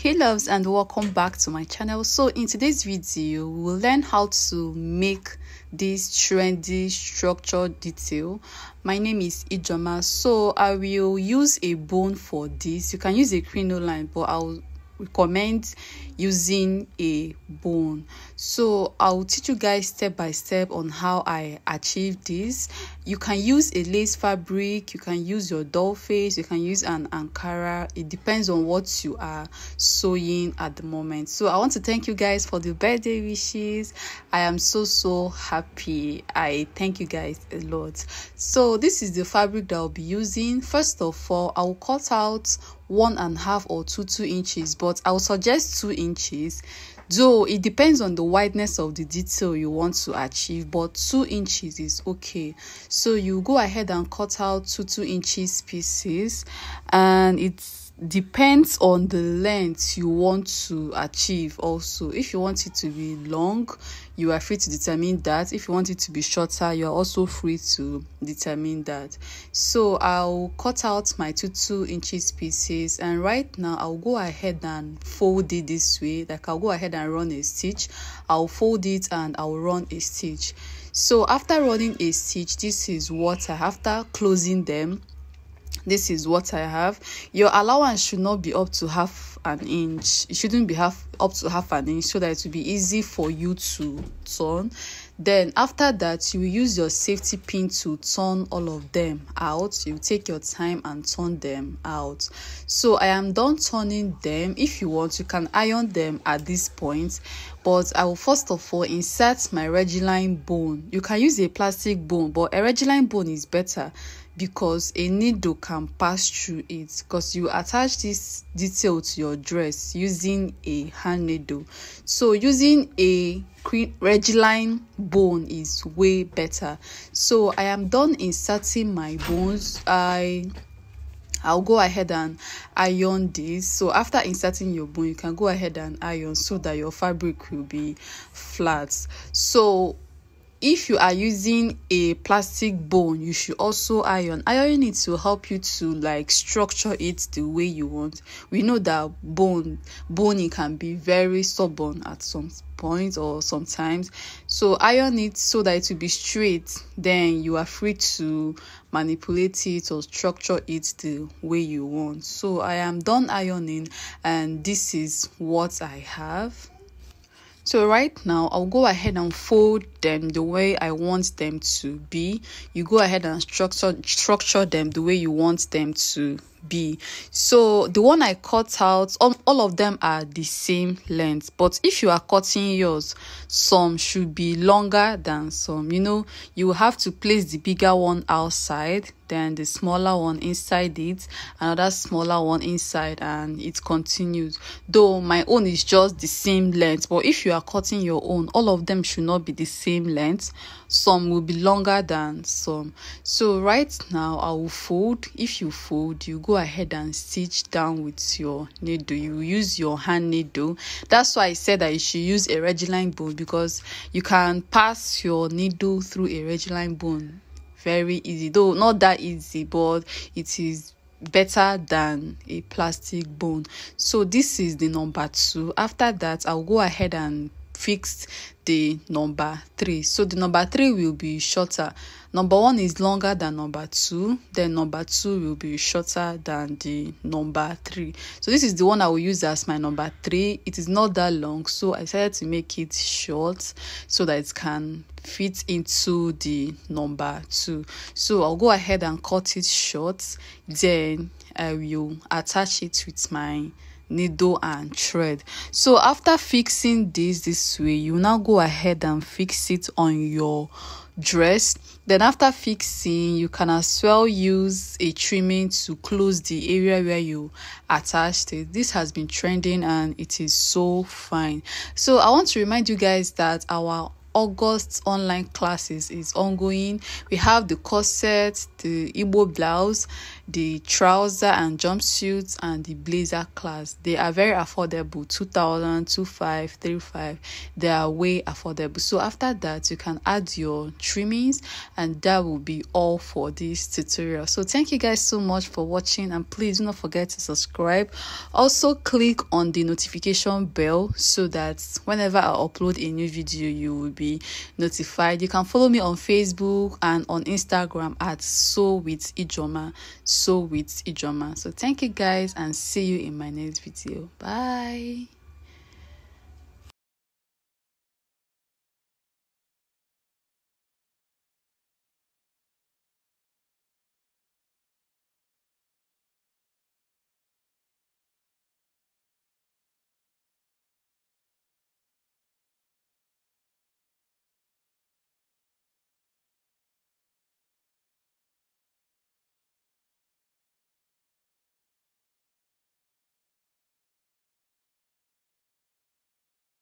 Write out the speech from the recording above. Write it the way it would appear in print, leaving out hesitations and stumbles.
Hey loves, and welcome back to my channel. So in today's video we'll learn how to make this trendy structured detail. My name is Ijoma. So I will use a bone for this. You can use a crinoline, but I'll recommend using a bone. So I'll teach you guys step by step on how I achieve this. You can use a lace fabric, you can use your doll face, you can use an ankara. It depends on what you are sewing at the moment. So I want to thank you guys for the birthday wishes. I am so happy. I thank you guys a lot. So this is the fabric that I'll be using. First of all, I'll cut out 1.5 or 2 inches, but I will suggest 2 inches, though it depends on the wideness of the detail you want to achieve, but 2 inches is okay. So you go ahead and cut out 2 inches pieces, and it's depends on the length you want to achieve. Also, if you want it to be long, you are free to determine that. If you want it to be shorter, you are also free to determine that. So I'll cut out my 2 inches pieces, and right now I'll go ahead and fold it this way. Like, I'll go ahead and run a stitch, I'll fold it and I'll run a stitch. So after running a stitch, this is what I have. After closing them, this is what I have. Your allowance should not be up to half an inch. It shouldn't be up to half an inch, so that it will be easy for you to turn. Then after that, you will use your safety pin to turn all of them out. You take your time and turn them out. So I am done turning them. If you want, you can iron them at this point, but I will first of all insert my Reggiline bone. You can use a plastic bone, but a Reggiline bone is better because a needle can pass through it, because you attach this detail to your dress using a hand needle. So using a Reggiline bone is way better. So I am done inserting my bones. I'll go ahead and iron this. So after inserting your bone, you can go ahead and iron so that your fabric will be flat. So if you are using a plastic bone, you should also iron. Ironing it will help you to like structure it the way you want. We know that boning can be very stubborn at some point or sometimes. So iron it so that it will be straight. Then you are free to manipulate it or structure it the way you want. So I am done ironing, and this is what I have. So right now, I'll go ahead and fold them the way I want them to be. You go ahead and structure them the way you want them to be. So the one I cut out, all of them are the same length, but if you are cutting yours, some should be longer than some. You know, you will have to place the bigger one outside, then the smaller one inside it, another smaller one inside, and it continues. Though my own is just the same length, but if you are cutting your own, all of them should not be the same length. Some will be longer than some. So right now I will fold. If you fold, you go ahead and stitch down with your needle. You use your hand needle. That's why I said that you should use a Reggiline bone, because you can pass your needle through a Reggiline bone very easy. Though not that easy, but it is better than a plastic bone. So this is the number 2. After that, I'll go ahead and fix the number 3. So the number 3 will be shorter. Number 1 is longer than number 2, then number 2 will be shorter than the number 3. So this is the one I will use as my number 3. It is not that long, so I decided to make it short so that it can fit into the number 2. So I'll go ahead and cut it short, then I will attach it with my needle and thread. So after fixing this way, you now go ahead and fix it on your dress. Then after fixing, you can as well use a trimming to close the area where you attached it. This has been trending and it is so fine. So I want to remind you guys that our August online classes is ongoing. We have the corset, the Igbo blouse, the trouser and jumpsuits and the blazer class. They are very affordable, 2,000, 25, 35. They are way affordable. So after that, you can add your trimmings, and that will be all for this tutorial. So thank you guys so much for watching, and please do not forget to subscribe. Also click on the notification bell so that whenever I upload a new video, you will be notified. You can follow me on Facebook and on Instagram at Sew with Ijoma. So thank you guys, and see you in my next video. Bye.